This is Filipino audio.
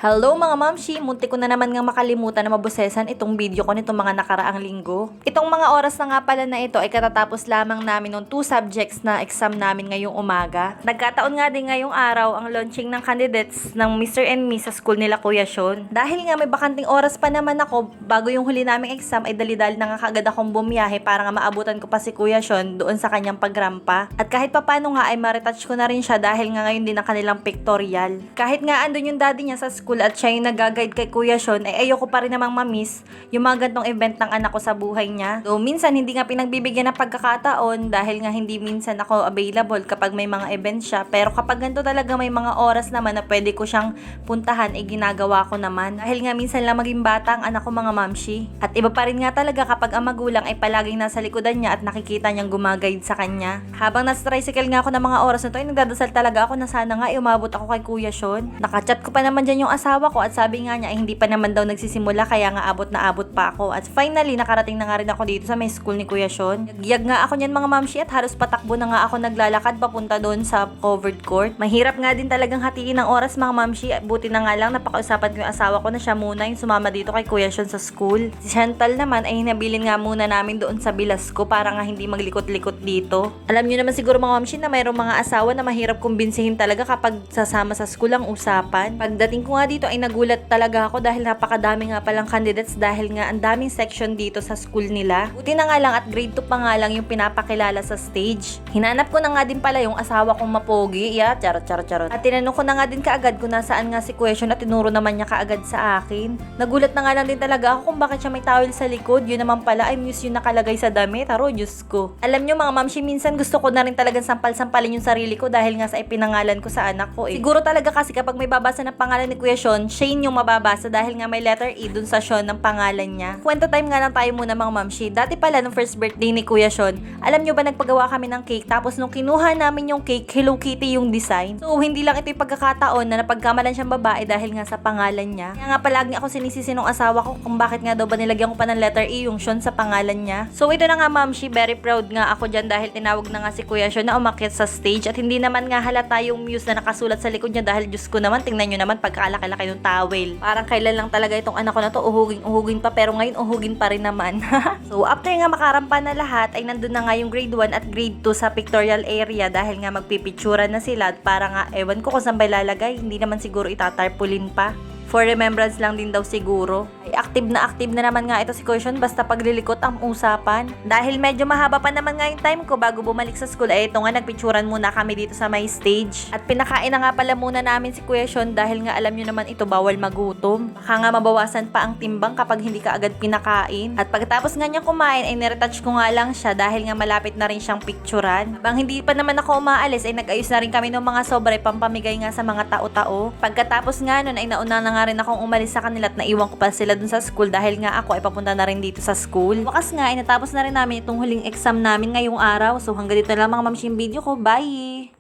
Hello mga mamshi! Munti ko na naman nga makalimutan na mabosesan itong video ko nitong mga nakaraang linggo. Itong mga oras na nga pala na ito ay katatapos lamang namin ng 2 subjects na exam namin ngayong umaga. Nagkataon nga din ngayong araw ang launching ng candidates ng Mr. and Miss sa school nila Kuya Sean. Dahil nga may bakanting oras pa naman ako bago yung huli naming exam ay dali-dali na nga kagad akong bumiyahe para nga maabutan ko pa si Kuya Sean doon sa kanyang pagrampa. At kahit papano nga ay ma-retouch ko na rin siya dahil nga ngayon din ang kanilang pictorial. Kahit nga andun yung daddy niya sa school at siya yung nag-guide kay Kuya Sean, ay ayoko pa rin namang mamiss yung mga gantong event ng anak ko sa buhay niya. So, minsan hindi nga pinagbibigyan ng pagkakataon dahil nga hindi minsan ako available kapag may mga event siya. Pero kapag ganito talaga may mga oras naman na pwede ko siyang puntahan, ay ginagawa ko naman. Dahil nga minsan lang maging bata ang anak ko mga mamshi. At iba pa rin nga talaga kapag ang magulang ay palaging nasa likodan niya at nakikita niyang gumaguide sa kanya. Habang nasa tricycle nga ako ng mga oras na to, ay nagdadasal talaga ako na sana nga umabot ako kay Kuya Sean. Nakachat ko pa naman dyan yung asawa ko at sabi nga niya ay hindi pa naman daw nagsisimula kaya nga abot na abot pa ako. At finally nakarating na nga rin ako dito sa may school ni Kuya Sean. Nagyag nga ako niyan mga mamshi at halos patakbo na nga ako naglalakad papunta doon sa covered court. Mahirap nga din talagang hatiin ng oras mga mamshi. Buti na nga lang napakausapan ko yung asawa ko na siya muna yung sumama dito kay Kuya Sean sa school. Si Chantal naman ay hinabilin nga muna namin doon sa Bilasco para nga hindi maglikot-likot dito. Alam niyo naman siguro mga mamshi na mayroong mga asawa na mahirap kumbinsihin talaga kapag sasama sa school ang usapan. Pagdating ko nga dito ay nagulat talaga ako dahil napakadami nga palang candidates dahil nga ang daming section dito sa school nila. Buti na nga lang at grade 2 pa nga lang yung pinapakilala sa stage. Hinanap ko na nga din pala yung asawa kong mapogi. Yeah, charot. At tinanong ko na nga din kaagad kung nasaan nga si Kuya Sean at tinuro naman niya kaagad sa akin. Nagulat na nga lang din talaga ako kung bakit siya may towel sa likod. Yun naman pala ay muse yung nakalagay sa damit. Taro, Diyos ko. Alam nyo mga mamshi, minsan gusto ko na rin talagang sampal-sampalin yung sarili ko dahil nga sa ipinangalan ko sa anak ko eh. Siguro talaga kasi kapag may babasa ng pangalan ni Kuya Sean, Shane yung mababasa dahil nga may letter E dun sa Sean ng pangalan niya. Kwento time nga lang tayo muna mga mamshi. Dati pala nung first birthday ni Kuya Sean, alam nyo ba nagpagawa kami ng cake tapos nung kinuha namin yung cake, Hello Kitty yung design. So hindi lang ito yung pagkakataon na napagkamalan siyang babae dahil nga sa pangalan niya. Kaya nga palagi ako sinisisi ng asawa ko kung bakit nga daw ba nilagyan ko pa ng letter E yung Sean sa pangalan niya. So ito na nga mamshi, very proud nga ako dyan dahil tinawag na nga si Kuya Sean na umakyat sa stage at hindi naman nga halata yung muse na nakasulat sa likod niya dahil Diyos ko naman, tingnan nyo naman pagkalaki-laki ng towel. Parang kailan lang talaga itong anak ko na to uhugin pa pero ngayon uhugin pa rin naman. So after nga makarampa na lahat ay nandun na nga yung grade 1 at grade 2 sa pictorial area dahil nga magpipicturan na sila at para nga ewan ko kung saan ba ilalagay, hindi naman siguro itatarpulin pa. For remembrance lang din daw siguro. Ay active na naman nga ito si Kuya Sean basta paglilikot ang usapan. Dahil medyo mahaba pa naman nga yung time ko bago bumalik sa school ay ito nga nagpicturan muna kami dito sa may stage. At pinakain na nga pala muna namin si Kuya Sean dahil nga alam nyo naman ito bawal magutom. Baka nga mabawasan pa ang timbang kapag hindi ka agad pinakain. At pagkatapos nga niya kumain ay niretouch ko nga lang siya dahil nga malapit na rin siyang picturan. Habang hindi pa naman ako umaalis ay nag-ayos na rin kami ng mga sobre pampamigay nga sa mga tao-tao. Pagkatapos nga nun ay nauna na nga rin akong umalis sa kanila at naiwan ko pa sila dun sa school dahil nga ako ay papunta na rin dito sa school. Wakas nga ay natapos na rin namin itong huling exam namin ngayong araw. So hanggang dito na lang mga mamshi yung video ko. Bye!